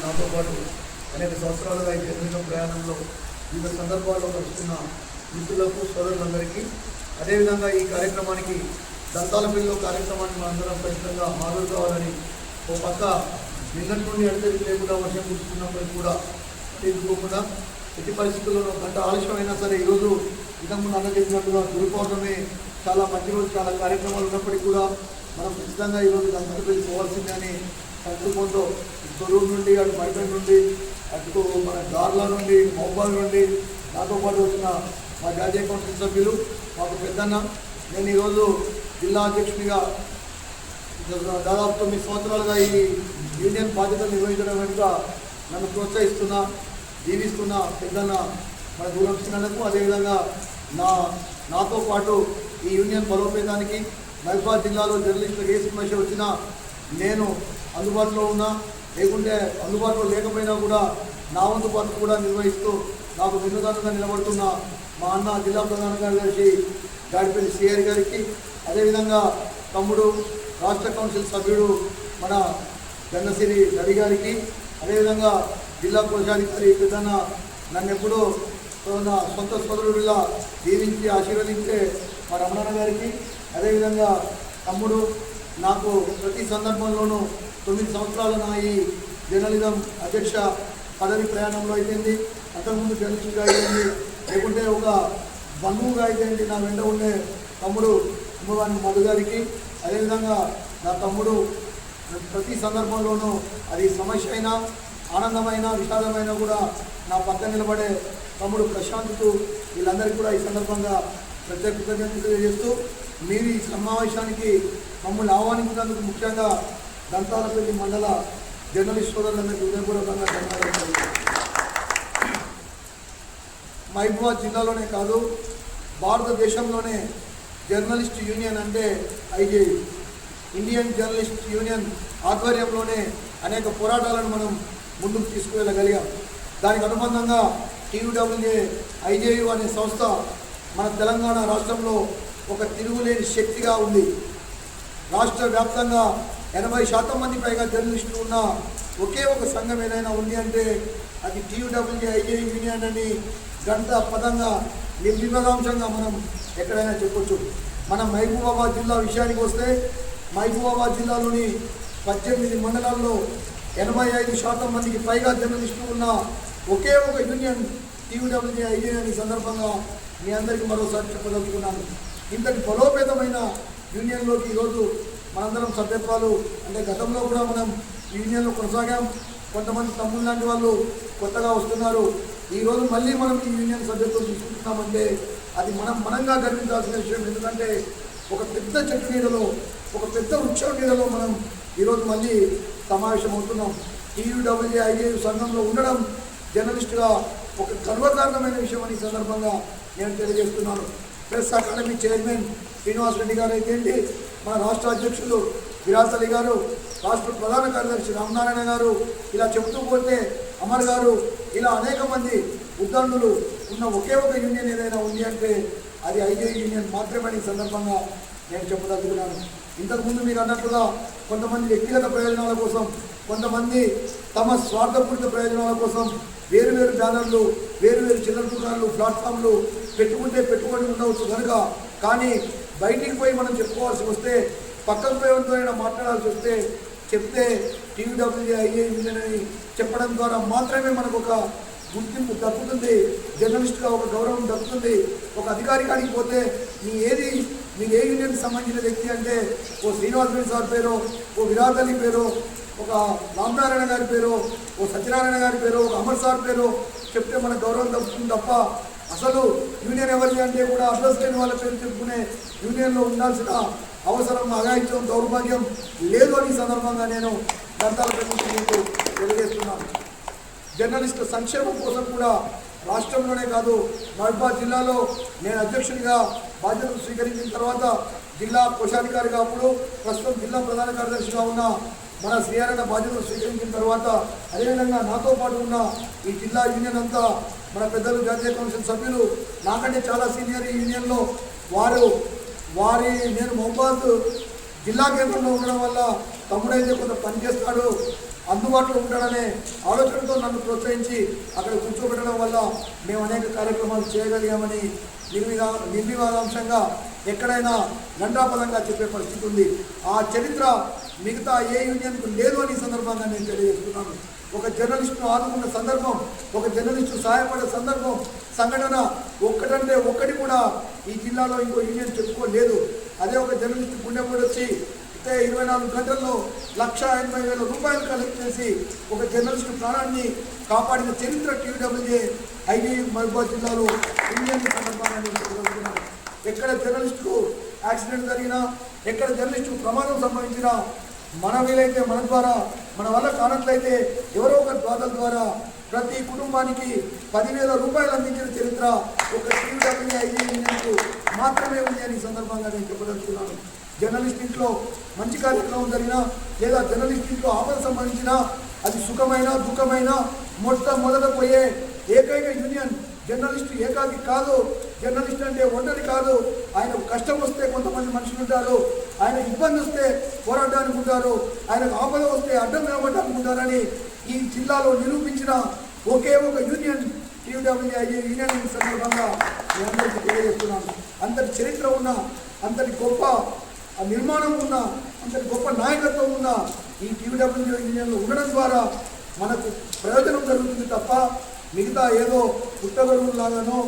నాతో పాటు అనేక సంవత్సరాలుగా ఈ జర్నలిజం ప్రయాణంలో వివిధ సందర్భాల్లో కలుస్తున్న మిత్రులకు సోదరులందరికీ, అదేవిధంగా ఈ కార్యక్రమానికి దంతాలపల్లిలో కార్యక్రమాన్ని మనందరం ఖచ్చితంగా హాజరు కావాలని ఓ పక్క నిన్నటి నుండి అడిగి లేకుండా వర్షం కురుస్తున్నప్పటికీ కూడా తీసుకోకుండా ఎట్టి పరిస్థితుల్లో గంట ఆలస్యమైనా సరే ఈరోజు ఇంతకుముందు అన్న చెప్పినట్టుగా గురు పౌర్ణమి చాలా మంచి రోజు, చాలా కార్యక్రమాలు ఉన్నప్పటికీ కూడా మనం ఖచ్చితంగా ఈరోజు దంతాలపల్లి పోవాల్సిందే అని సంకల్పంతో తొరూరు నుండి అటు మైపేట నుండి అటు మన గార్ల నుండి మహబాద్ నుండి నాతో పాటు వచ్చిన మా జాతీయ కౌన్సిల్ సభ్యులు మాకు పెద్దన్న, నేను ఈరోజు జిల్లా అధ్యక్షునిగా దాదాపు 9 సంవత్సరాలుగా ఈ యూనియన్ బాధ్యతలు నిర్వహించడం వెనుక నన్ను ప్రోత్సహిస్తున్నా, జీవిస్తున్న పెద్దన్న మన దూరం చిన్నకు, అదేవిధంగా నాతో పాటు ఈ యూనియన్ బలోపేతానికి మహబాద్ జిల్లాలో జర్నలిస్టులకు ఏ సమస్య వచ్చినా నేను అందుబాటులో ఉన్నా, లేకుంటే అందుబాటులో లేకపోయినా కూడా నా వంతు పనులు కూడా నిర్వహిస్తూ నాకు వెన్నుదన్నుగా నిలబడుతున్న మా అన్న జిల్లా ప్రధాన కార్యదర్శి గాడిపల్లి సిఆర్ గారికి, అదేవిధంగా తమ్ముడు రాష్ట్ర కౌన్సిల్ సభ్యుడు మన గన్నసిరి రవి గారికి, అదేవిధంగా జిల్లా కోశాధికారి పెద్దన్న నన్ను ఎప్పుడూ నా సొంత సోదరుడిలా దీవించి ఆశీర్వదించే మా రమణన్న గారికి, అదేవిధంగా తమ్ముడు నాకు ప్రతి సందర్భంలోనూ 9 సంవత్సరాలు నా ఈ జర్నలిజం అధ్యక్ష పదవి ప్రయాణంలో అయిపోయింది, అంతకుముందు జర్నలిస్ట్గా అయిపోయింది, లేకుంటే ఒక బంధువుగా అయిపోయింది నా వెంట ఉండే తమ్ముడు కుమ్మవాని మధు గారికి, అదేవిధంగా నా తమ్ముడు ప్రతి సందర్భంలోనూ అది సమస్య అయినా ఆనందమైన విషాదమైన కూడా నా పక్కన నిలబడే తమ్ముడు ప్రశాంత్కు, వీళ్ళందరికీ కూడా ఈ సందర్భంగా ప్రత్యేక కృతజ్ఞతలు తెలియజేస్తూ మీరు ఈ సమావేశానికి మమ్మల్ని ఆహ్వానించినందుకు ముఖ్యంగా దంతాలపల్లి మండల జర్నలిస్ట్ సోదరులందరికీ హృదయపూర్వకంగా ధన్యవాదాలు. మహబూబాబాద్ జిల్లాలోనే కాదు, భారతదేశంలోనే జర్నలిస్ట్ యూనియన్ అంటే ఐజేయు, ఇండియన్ జర్నలిస్ట్ యూనియన్ ఆధ్వర్యంలోనే అనేక పోరాటాలను మనం ముందుకు తీసుకువెళ్ళగలిగాం. దానికి అనుబంధంగా టీయూడబ్ల్యూఏ ఐజేయు అనే సంస్థ మన తెలంగాణ రాష్ట్రంలో ఒక తిరుగులేని శక్తిగా ఉంది. రాష్ట్ర వ్యాప్తంగా 80% మంది పైగా జర్నలిస్టులు ఉన్న ఒకే ఒక సంఘం ఏదైనా ఉంది అంటే అది టీయూడబ్ల్యూఏ ఐజేయు యూనియన్ అని గంట పదంగా నిర్వివాదాంశంగా మనం ఎక్కడైనా చెప్పొచ్చు. మన మహబూబాబాద్ జిల్లా విషయానికి వస్తే మహబూబాబాద్ జిల్లాలోని 18 మండలాల్లో 85% మందికి పైగా జర్నలిస్టులు ఉన్న ఒకే ఒక యూనియన్ టీయూడబ్ల్యూఏ ఐజేయు అనే సందర్భంగా మీ అందరికీ మరోసారి చెప్పదలుచుకున్నాను. ఇంతటి బలోపేతమైన యూనియన్లోకి ఈరోజు మనందరం సభ్యత్వాలు అంటే గతంలో కూడా మనం యూనియన్లో కొనసాగాం, కొంతమంది తమ్ముళ్ళు లాంటి వాళ్ళు కొత్తగా వస్తున్నారు. ఈరోజు మళ్ళీ మనం ఈ యూనియన్ సభ్యత్వం తీసుకుంటున్నామంటే అది మనంగా గర్వించాల్సిన విషయం. ఎందుకంటే ఒక పెద్ద చెట్టు నీడలో, ఒక పెద్ద వృక్షం నీడలో మనం ఈరోజు మళ్ళీ సమావేశం అవుతున్నాం. టీయూడబ్ల్యూఏ ఐజేయు సంఘంలో ఉండడం జర్నలిస్టుగా ఒక గర్వకారణమైన విషయం అని సందర్భంగా నేను తెలియజేస్తున్నాను. Press academy chairman Srinivas Reddy గారు అయితే, మన రాష్ట్ర అధ్యక్షులు విరాజ్ అలీ గారు, రాష్ట్ర ప్రధాన కార్యదర్శి రామనారాయణ గారు, ఇలా చెబుతూ పోతే అమర్ గారు, ఇలా అనేక మంది ఉద్దండులు ఉన్న ఒకే ఒక యూనియన్ ఏదైనా ఉంది అంటే అది ఐజేయు యూనియన్ మాత్రమే ఈ సందర్భంగా నేను చెప్పదలుచుకున్నాను. ఇంతకుముందు మీరు అన్నట్లుగా కొంతమంది వ్యక్తిగత ప్రయోజనాల కోసం, కొంతమంది తమ స్వార్థపూరిత ప్రయోజనాల కోసం వేరువేరు బ్యానర్లు, వేరువేరు చిల్లర దుకాణాలు, ప్లాట్ఫామ్లు పెట్టుకొని ఉండవచ్చు కనుక, కానీ బయటికి పోయి మనం చెప్పుకోవాల్సి వస్తే, పక్కన పోయిన మాట్లాడాల్సి వస్తే చెప్తే టీయూడబ్ల్యూఏ ఐజేయు యూనియన్ అని చెప్పడం ద్వారా మాత్రమే మనకు ఒక గుర్తింపు దక్కుతుంది, జర్నలిస్టుగా ఒక గౌరవం దక్కుతుంది. ఒక అధికారి కాడికి పోతే మీకు ఏ యూనియన్కి సంబంధించిన వ్యక్తి అంటే ఓ శ్రీనివాస్ రెడ్డి సార్ పేరు, ఓ విరాట్ అలీ పేరు, ఒక రామనారాయణ గారి పేరు, ఓ సత్యనారాయణ గారి పేరు, ఒక అమర్ సార్ పేరు చెప్తే మనకు గౌరవం దక్కుతుంది తప్ప అసలు యూనియన్ ఎవరిది అంటే కూడా అడ్రస్ లేని వాళ్ళ పేరు చెప్పుకునే యూనియన్లో ఉండాల్సిన అవసరం, అఘాయిత్యం, దౌర్భాగ్యం లేదు అని సందర్భంగా నేను దంతాలపల్లి మీకు తెలియజేస్తున్నాను. జర్నలిస్టు సంక్షేమం కోసం కూడా రాష్ట్రంలోనే కాదు, మహబూబాబాద్ జిల్లాలో నేను అధ్యక్షుడిగా బాధ్యతలు స్వీకరించిన తర్వాత జిల్లా కోశాధికారిగా అప్పుడు ప్రస్తుతం జిల్లా ప్రధాన కార్యదర్శిగా ఉన్న మన శ్రీహరణ బాధ్యతలు స్వీకరించిన తర్వాత, అదేవిధంగా నాతో పాటు ఉన్న ఈ జిల్లా యూనియన్ అంతా మన పెద్దలు జాతీయ కౌన్సిల్ సభ్యులు నాకంటే చాలా సీనియర్ ఈ యూనియన్లో నేను మహబూబాబాద్ జిల్లా కేంద్రంలో ఉండడం వల్ల తమ్ముడైతే కొంత పనిచేస్తాడు అందుబాటులో ఉంటాడనే ఆలోచనతో నన్ను ప్రోత్సహించి అక్కడ కూర్చోబెట్టడం వల్ల మేము అనేక కార్యక్రమాలు చేయగలిగామని నిర్వివాదాంశంగా ఎక్కడైనా గంటాపదంగా చెప్పే పరిస్థితి ఉంది. ఆ చరిత్ర మిగతా ఏ యూనియన్కు లేదు అని సందర్భంగా నేను తెలియజేస్తున్నాను. ఒక జర్నలిస్టును ఆదుకున్న సందర్భం, ఒక జర్నలిస్టు సహాయపడే సందర్భం, సంఘటన ఒక్కటంటే ఒక్కటి కూడా ఈ జిల్లాలో ఇంకో యూనియన్ చెప్పుకోలేదు. అదే ఒక జర్నలిస్టు గుండెపడి వచ్చి 24 గంటల్లో 1,80,000 రూపాయలు కలెక్ట్ చేసి ఒక జర్నలిస్టు ప్రాణాన్ని కాపాడిన చరిత్ర టీడబ్ల్యూజే ఐజేయు మహబూబాబాద్ జిల్లాలో యూనియన్ సందర్భంగా నేను చెప్పగలుగుతున్నాను. ఎక్కడ జర్నలిస్టుకు యాక్సిడెంట్ జరిగినా, ఎక్కడ జర్నలిస్టుకు ప్రమాదం సంభవించినా మన వీలైతే మన ద్వారా, మన వల్ల కానట్లయితే ఎవరో ఒక దాతల ద్వారా ప్రతి కుటుంబానికి 10,000 రూపాయలు అందించిన చరిత్ర ఒక టీడబ్ల్యూజే ఐజేయు యూనియన్కు మాత్రమే ఉంది అని సందర్భంగా నేను చెప్పదలుచుకున్నాను. జర్నలిస్ట్ ఇంట్లో మంచి కార్యక్రమం జరిగినా లేదా జర్నలిస్ట్ ఇంట్లో ఆపద సంబంధించిన అది సుఖమైన దుఃఖమైన మొట్టమొదట పోయే ఏకైక యూనియన్ జర్నలిస్టు. ఏకాకి కాదు, జర్నలిస్ట్ అంటే ఒంటరి కాదు. ఆయనకు కష్టం వస్తే కొంతమంది మనుషులు ఉంటారు, ఆయనకు ఇబ్బంది వస్తే పోరాడడానికి ఉంటారు, ఆయనకు ఆపద వస్తే అడ్డం నిలబడడానికి ఉంటారని ఈ జిల్లాలో నిరూపించిన ఒకే ఒక యూనియన్ టీడబ్ల్యూజే యూనియన్ సందర్భంగా మీ అందరికీ తెలియజేస్తున్నాను. అంతటి చరిత్ర ఉన్న, అంతటి గొప్ప నిర్మాణం ఉన్న, అంతటి గొప్ప నాయకత్వం ఉన్న ఈ టీడబ్ల్యూజే యూనియన్లో ఉండడం ద్వారా మనకు ప్రయోజనం జరుగుతుంది తప్ప మిగతా ఏదో పుట్టగొడుగులాగానో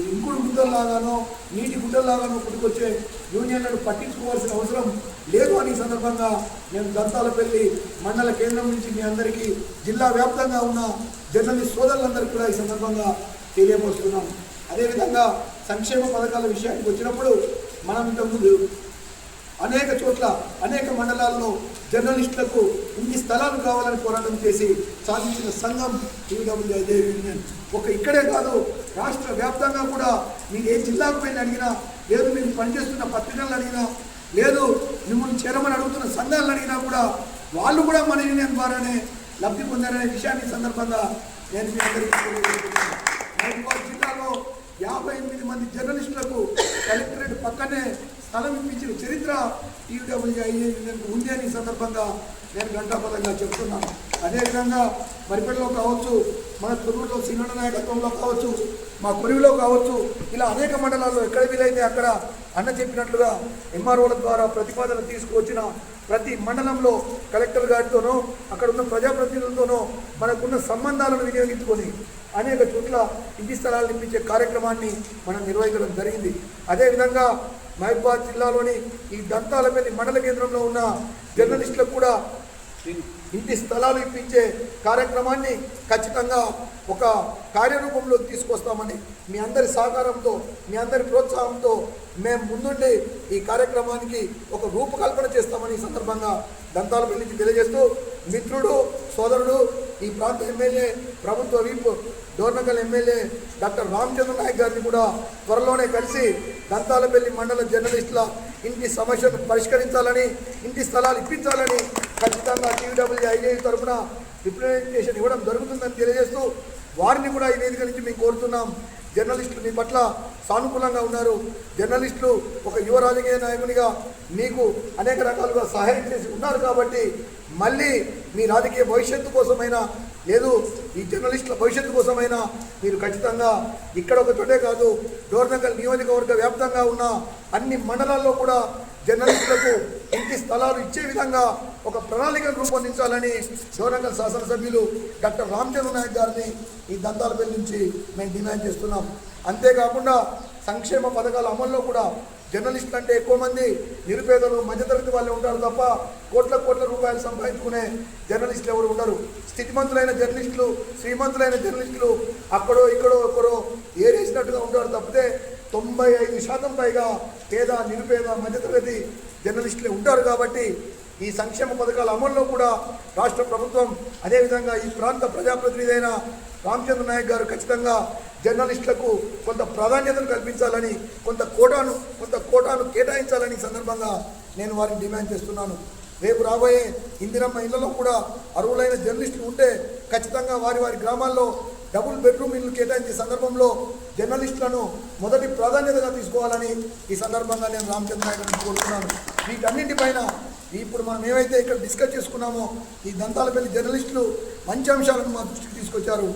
ఇంకుడు గుడ్డల్లాగానో నీటి గుడ్డల్లాగానో పుట్టుకొచ్చే యూనియన్లను పట్టించుకోవాల్సిన అవసరం లేదు అని సందర్భంగా నేను దంతాలపల్లి మండల కేంద్రం నుంచి మీ అందరికీ జిల్లా వ్యాప్తంగా ఉన్న జర్నలిస్ట్ సోదరులందరికీ కూడా ఈ సందర్భంగా తెలియపరుస్తున్నాం. అదేవిధంగా సంక్షేమ పథకాల విషయానికి వచ్చినప్పుడు మనం ఇంతకుముందు అనేక చోట్ల అనేక మండలాల్లో జర్నలిస్టులకు ఇన్ని స్థలాలు కావాలని పోరాటం చేసి సాధించిన సంఘం టీడబ్ల్యూజే ఐజేయు యూనియన్. ఒక ఇక్కడే కాదు, రాష్ట్ర వ్యాప్తంగా కూడా మీరు ఏ జిల్లాకు పోయి అడిగినా, లేదు మీరు పనిచేస్తున్న పత్రికలను అడిగినా, లేదు మిమ్మల్ని చేరమని అడుగుతున్న సంఘాలను అడిగినా కూడా వాళ్ళు కూడా మన యూనియన్ ద్వారానే లబ్ధి పొందారనే విషయాన్ని సందర్భంగా నేను మీ అందరికీ తెలియజేస్తున్నాను. మహబూబాబాద్ జిల్లాలో 58 మంది జర్నలిస్టులకు కలెక్టరేట్ పక్కనే స్థలం ఇప్పించిన చరిత్ర టీడబ్ల్యూజే ఐజేయు యూనియన్కు ఉంది అని సందర్భంగా నేను గంటాపదంగా చెప్తున్నాను. అదేవిధంగా మరిపల్లిలో కావచ్చు, మన తొర్రూరులో సీనియర్ నాయకత్వంలో కావచ్చు, మా కొరివిలో కావచ్చు, ఇలా అనేక మండలాల్లో ఎక్కడ వీలైతే అక్కడ అన్న చెప్పినట్లుగా ఎంఆర్ఓల ద్వారా ప్రతిపాదన తీసుకువచ్చిన ప్రతి మండలంలో కలెక్టర్ గారితోనో అక్కడ ఉన్న ప్రజాప్రతినిధులతోనో మనకున్న సంబంధాలను వినియోగించుకొని అనేక చోట్ల ఇంటి స్థలాలు నిర్మించే కార్యక్రమాన్ని మనం నిర్వహించడం జరిగింది. అదేవిధంగా మహబూబాబాద్ జిల్లాలోని ఈ దంతాలపల్లి మండల కేంద్రంలో ఉన్న జర్నలిస్టులకు కూడా ఇంటి స్థలాలు ఇప్పించే కార్యక్రమాన్ని ఖచ్చితంగా ఒక కార్యరూపంలో తీసుకొస్తామని మీ అందరి సహకారంతో, మీ అందరి ప్రోత్సాహంతో మేము ముందుండి ఈ కార్యక్రమానికి ఒక రూపకల్పన చేస్తామని ఈ సందర్భంగా దంతాలపల్లి నుంచి తెలియజేస్తూ, మిత్రుడు సోదరుడు ఈ ప్రాంత ఎమ్మెల్యే ప్రభుత్వ వీప్ డోర్నకల్ ఎమ్మెల్యే డాక్టర్ రామచంద్ర నాయక్ గారిని కూడా త్వరలోనే కలిసి దంతాలపల్లి మండల జర్నలిస్టుల ఇంటి సమస్యను పరిష్కరించాలని, ఇంటి స్థలాలు ఇప్పించాలని ఖచ్చితంగా టీడబ్ల్యూజే ఐజేయు తరఫున రిప్రజెంటేషన్ ఇవ్వడం జరుగుతుందని తెలియజేస్తూ, వారిని కూడా ఈ వేదిక నుంచి మేము కోరుతున్నాం. జర్నలిస్టులు మీ పట్ల సానుకూలంగా ఉన్నారు. జర్నలిస్టులు ఒక యువ రాజకీయ నాయకునిగా మీకు అనేక రకాలుగా సహాయం చేసి ఉన్నారు కాబట్టి మళ్ళీ మీ రాజకీయ భవిష్యత్తు కోసమైనా, లేదు ఈ జర్నలిస్టుల భవిష్యత్తు కోసమైనా మీరు ఖచ్చితంగా ఇక్కడ ఒక చోటే కాదు, డోర్నకల్ నియోజకవర్గ వ్యాప్తంగా ఉన్న అన్ని మండలాల్లో కూడా జర్నలిస్టులకు ఇంటి స్థలాలు ఇచ్చే విధంగా ఒక ప్రణాళికను రూపొందించాలని డోర్నకల్ శాసనసభ్యులు డాక్టర్ రామచంద్ర నాయక్ గారిని ఈ దంతాలపల్లి నుంచి మేము డిమాండ్ చేస్తున్నాం. అంతేకాకుండా సంక్షేమ పథకాల అమల్లో కూడా జర్నలిస్టులు అంటే ఎక్కువ మంది నిరుపేదలు, మధ్యతరగతి వాళ్ళే ఉంటారు తప్ప కోట్ల రూపాయలు సంపాదించుకునే జర్నలిస్టులు ఎవరు ఉండరు. స్థితిమంతులైన జర్నలిస్టులు, శ్రీమంతులైన జర్నలిస్టులు అక్కడో ఇక్కడో ఒకరో ఏరేసినట్టుగా ఉంటారు తప్పితే 95% పైగా పేద, నిరుపేద, మధ్యతరగతి జర్నలిస్టులే ఉంటారు. కాబట్టి ఈ సంక్షేమ పథకాల అమల్లో కూడా రాష్ట్ర ప్రభుత్వం, అదేవిధంగా ఈ ప్రాంత ప్రజాప్రతినిధి అయిన రామచంద్ర నాయక్ గారు ఖచ్చితంగా జర్నలిస్టులకు కొంత ప్రాధాన్యతను కల్పించాలని, కొంత కోటాను కేటాయించాలని సందర్భంగా నేను వారిని డిమాండ్ చేస్తున్నాను. రేపు రాబోయే ఇందిరమ్మ ఇళ్లలో కూడా అర్హులైన జర్నలిస్టులు ఉంటే ఖచ్చితంగా వారి గ్రామాల్లో డబుల్ బెడ్రూమ్ ఇల్లు కేటాయించే సందర్భంలో జర్నలిస్టులను మొదటి ప్రాధాన్యతగా తీసుకోవాలని ఈ సందర్భంగా నేను రామచంద్ర నాయక్ గారిని కోరుతున్నాను. వీటన్నింటిపైన ఇప్పుడు మనం ఏవైతే ఇక్కడ డిస్కస్ చేసుకున్నామో ఈ దంతాలపల్లి జర్నలిస్టులు మంచి అంశాలను మా దృష్టికి తీసుకొచ్చారు.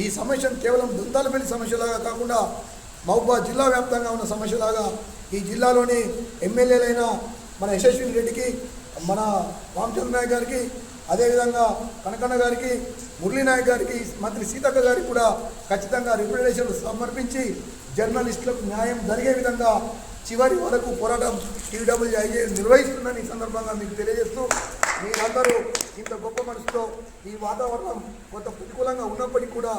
ఈ సమస్యను కేవలం దంతాలపల్లి సమస్యలాగా కాకుండా మహబూబాబాద్ జిల్లా వ్యాప్తంగా ఉన్న సమస్యలాగా ఈ జిల్లాలోని ఎమ్మెల్యేలైన మన యశస్విని రెడ్డికి, మన రామచంద్ర నాయక్ గారికి, అదేవిధంగా కనకన్న గారికి, మురళీ నాయక్ గారికి, మంత్రి సీతక్క గారికి కూడా ఖచ్చితంగా రిప్రజెంటేషన్లు సమర్పించి జర్నలిస్టులకు న్యాయం జరిగే విధంగా చివరి వరకు పోరాటం TWIJ నిర్వహిస్తుందని ఈ సందర్భంగా మీకు తెలియజేస్తూ, మీరందరూ ఇంత గొప్ప మనసుతో ఈ వాతావరణం కొంత ప్రతికూలంగా ఉన్నప్పటికీ కూడా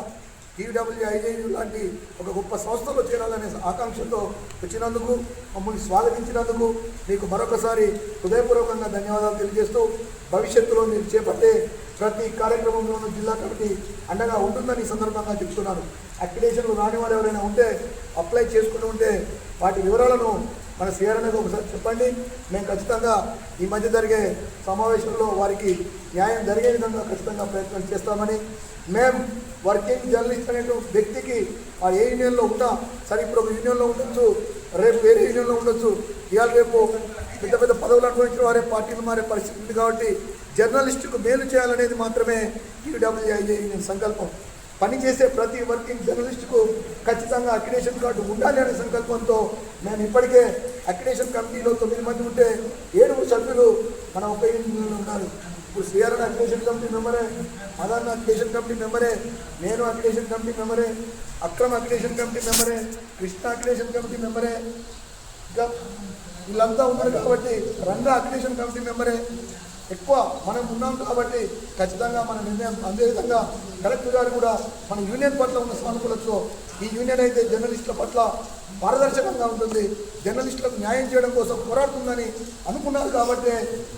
TWIJ లాంటి ఒక గొప్ప సంస్థలో చేరాలనే ఆకాంక్షతో వచ్చినందుకు, మమ్మల్ని స్వాగతించినందుకు మీకు మరొకసారి హృదయపూర్వకంగా ధన్యవాదాలు తెలియజేస్తూ, భవిష్యత్తులో మీరు చేపట్టే ప్రతి కార్యక్రమంలోనూ జిల్లా కమిటీ అండగా ఉంటుందని ఈ సందర్భంగా చెప్తున్నాను. అక్రిడేషన్లు రాని వారు ఎవరైనా ఉంటే అప్లై చేసుకుని ఉంటే వాటి వివరాలను మన సిఆర్ఎన్కి ఒకసారి చెప్పండి. మేము ఖచ్చితంగా ఈ మధ్య జరిగే సమావేశంలో వారికి న్యాయం జరిగే విధంగా ఖచ్చితంగా ప్రయత్నం చేస్తామని, మేము వర్కింగ్ జర్నలిస్ట్ అనే వ్యక్తికి ఆ ఏ యూనియన్లో ఉన్నా సరే, ఇప్పుడు ఒక యూనియన్లో ఉండొచ్చు, రేపు వేరే యూనియన్లో ఉండొచ్చు, ఇవాళ రేపు పెద్ద పెద్ద పదవులు అనుభవించిన వారే పార్టీలు మారే పరిస్థితి ఉంది. కాబట్టి జర్నలిస్టుకు మేలు చేయాలనేది మాత్రమే TWIJ యూనియన్ సంకల్పం. పనిచేసే ప్రతి వర్కింగ్ జర్నలిస్టుకు ఖచ్చితంగా అక్రిడేషన్ కార్డు ఉండాలి అనే సంకల్పంతో మేము ఇప్పటికే అక్రిడేషన్ కమిటీలో 9 మంది ఉంటే 7 సభ్యులు మన ఒక యూనియన్లో ఉన్నారు. ఇప్పుడు సిఆర్ఎన్ అక్రిడేషన్ కమిటీ మెంబరే, మదన్ అక్రిడేషన్ కమిటీ మెంబరే, నేను అక్రిడేషన్ కమిటీ మెంబరే, అక్రమ్ అక్రిడేషన్ కమిటీ మెంబరే, కృష్ణ అక్రిడేషన్ కమిటీ మెంబరే, ఇంకా వీళ్ళంతా ఉన్నారు. కాబట్టి రంగా అక్రిడేషన్ కమిటీ మెంబరే. ఎక్కువ మనం ఉన్నాం కాబట్టి ఖచ్చితంగా మన నిర్ణయం అదేవిధంగా కలెక్టర్ గారు కూడా మన యూనియన్ పట్ల ఉన్న సానుకూలతతో, ఈ యూనియన్ అయితే జర్నలిస్టుల పట్ల పారదర్శకంగా ఉంటుంది, జర్నలిస్టులకు న్యాయం చేయడం కోసం పోరాడుతుందని అనుకున్నారు. కాబట్టి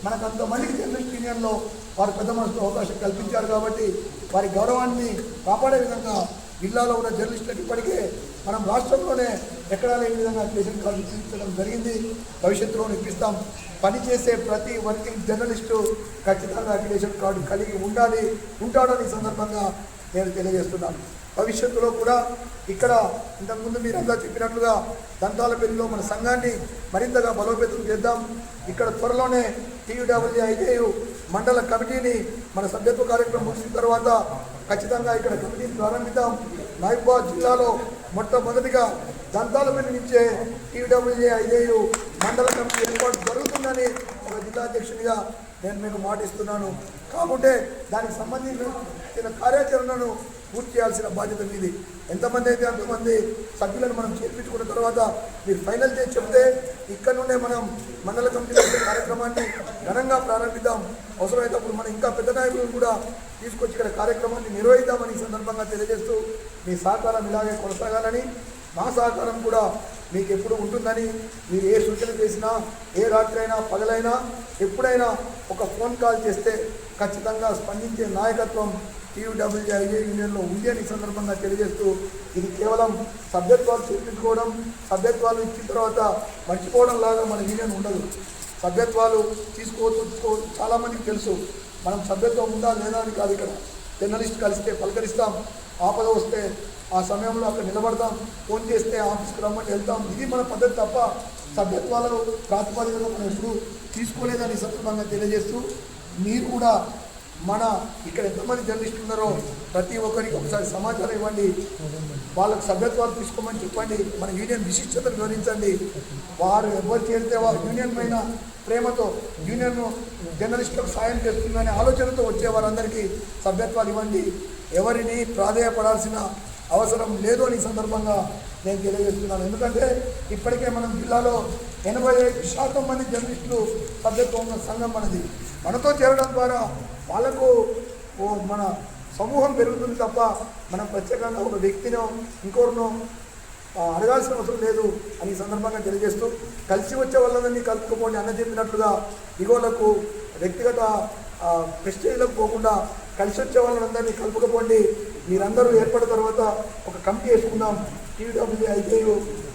మనకు అంతమందికి జర్నలిస్ట్ యూనియన్లో వారు పెద్ద మనసుతో అవకాశం కల్పించారు. కాబట్టి వారి గౌరవాన్ని కాపాడే విధంగా జిల్లాలో ఉన్న జర్నలిస్టులకు ఇప్పటికే మనం రాష్ట్రంలోనే ఎక్కడా లేని విధంగా అక్రిడేషన్ కార్డు ఇప్పించడం జరిగింది. భవిష్యత్తులో ఇప్పిస్తాం. పనిచేసే ప్రతి వర్కింగ్ జర్నలిస్టు ఖచ్చితంగా అక్రిడేషన్ కార్డు కలిగి ఉంటాడని ఈ సందర్భంగా నేను తెలియజేస్తున్నాను. భవిష్యత్తులో కూడా ఇక్కడ ఇంతకుముందు మీరంతా చెప్పినట్లుగా దంతాలపల్లిలో మన సంఘాన్ని మరింతగా బలోపేతం చేద్దాం. ఇక్కడ త్వరలోనే TWIJ మండల కమిటీని మన సభ్యత్వ కార్యక్రమం ముగిసిన తర్వాత ఖచ్చితంగా ఇక్కడ కమిటీని ప్రారంభిద్దాం. మహబూబాబాద్ జిల్లాలో మొట్టమొదటిగా దంతాలపల్లి నుంచే TWIJ మండల కమిటీ ఏర్పాటు జరుగుతుందని ఒక జిల్లా అధ్యక్షునిగా నేను మీకు మాటిస్తున్నాను. కాకుంటే దానికి సంబంధించిన కార్యాచరణను పూర్తి చేయాల్సిన బాధ్యత మీది. ఎంతమంది అయితే అంతమంది సభ్యులను మనం చేర్పించుకున్న తర్వాత మీరు ఫైనల్ చేసి చెప్తే ఇక్కడ నుండే మనం మండల కమిటీలో కార్యక్రమాన్ని ఘనంగా ప్రారంభిద్దాం. అవసరమైనప్పుడు మనం ఇంకా పెద్ద నాయకులను కూడా తీసుకొచ్చి ఇక్కడ కార్యక్రమాన్ని నిర్వహిద్దామని ఈ సందర్భంగా తెలియజేస్తూ, మీ సహకారం ఇలాగే కొనసాగాలని, మా సహకారం కూడా మీకు ఎప్పుడు ఉంటుందని, మీరు ఏ సూచన చేసినా, ఏ రాత్రైనా పగలైనా ఎప్పుడైనా ఒక ఫోన్ కాల్ చేస్తే ఖచ్చితంగా స్పందించే నాయకత్వం TWIJ యూనియన్లో ఉంది అని సందర్భంగా తెలియజేస్తూ, ఇది కేవలం సభ్యత్వాలు చేర్పించుకోవడం, సభ్యత్వాలు ఇచ్చిన తర్వాత మర్చిపోవడం లాగా మన యూనియన్ ఉండదు. సభ్యత్వాలు తీసుకోవచ్చు చాలామందికి తెలుసు. మనం సభ్యత్వం ఉందా లేదా అని కాదు. ఇక్కడ జర్నలిస్ట్ కలిస్తే పలకరిస్తాం, ఆపద వస్తే ఆ సమయంలో అక్కడ నిలబడతాం, ఫోన్ చేస్తే ఆఫీస్కి రమ్మని వెళ్తాం. ఇది మన పద్ధతి తప్ప సభ్యత్వాలు ప్రాతిపదికగా మనం ఎప్పుడు తీసుకోలేదని సందర్భంగా తెలియజేస్తూ, మీరు కూడా మన ఇక్కడ ఎంతమంది జర్నలిస్టులు ఉన్నారో ప్రతి ఒక్కరికి ఒకసారి సమాచారం ఇవ్వండి, వాళ్ళకు సభ్యత్వాలు తీసుకోమని చెప్పండి, మన యూనియన్ విశిష్టతను వివరించండి. వారు ఎవరు చేరితే వారు యూనియన్ పైన ప్రేమతో, యూనియన్ జర్నలిస్టులకు సాయం చేస్తుందనే ఆలోచనతో వచ్చే వారందరికీ సభ్యత్వాలు ఇవ్వండి. ఎవరిని ప్రాధేయపడాల్సిన అవసరం లేదు అని సందర్భంగా నేను తెలియజేస్తున్నాను. ఎందుకంటే ఇప్పటికే మనం జిల్లాలో 85% మంది జర్నలిస్టులు సభ్యత్వం ఉన్న సంఘం మనది. మనతో చేరడం ద్వారా వాళ్ళకు మన సమూహం పెరుగుతుంది తప్ప మనం ప్రత్యేకంగా ఒక వ్యక్తినో ఇంకోరినో అడగాల్సిన అవసరం లేదు అని సందర్భంగా తెలియజేస్తూ, కలిసి వచ్చే వాళ్ళని కలుపుకోపోండి అన్న చెప్పినట్లుగా ఇగోలకు వ్యక్తిగత ప్రెస్టేజ్లకు పోకుండా కలిసి వచ్చే వాళ్ళందరినీ కలుపుకపోండి. మీరందరూ ఏర్పడిన తర్వాత ఒక కమిటీ వేసుకుందాం. TWIJ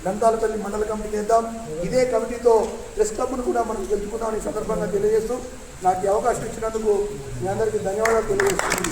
దంతాలపల్లి మండల కమిటీ చేద్దాం. ఇదే కమిటీతో ప్రెస్ క్లబ్ను కూడా మనం గెలుచుకుందాం ఈ సందర్భంగా తెలియజేస్తూ, నాకు ఈ అవకాశం ఇచ్చినందుకు మీ అందరికీ ధన్యవాదాలు తెలియజేస్తుంది.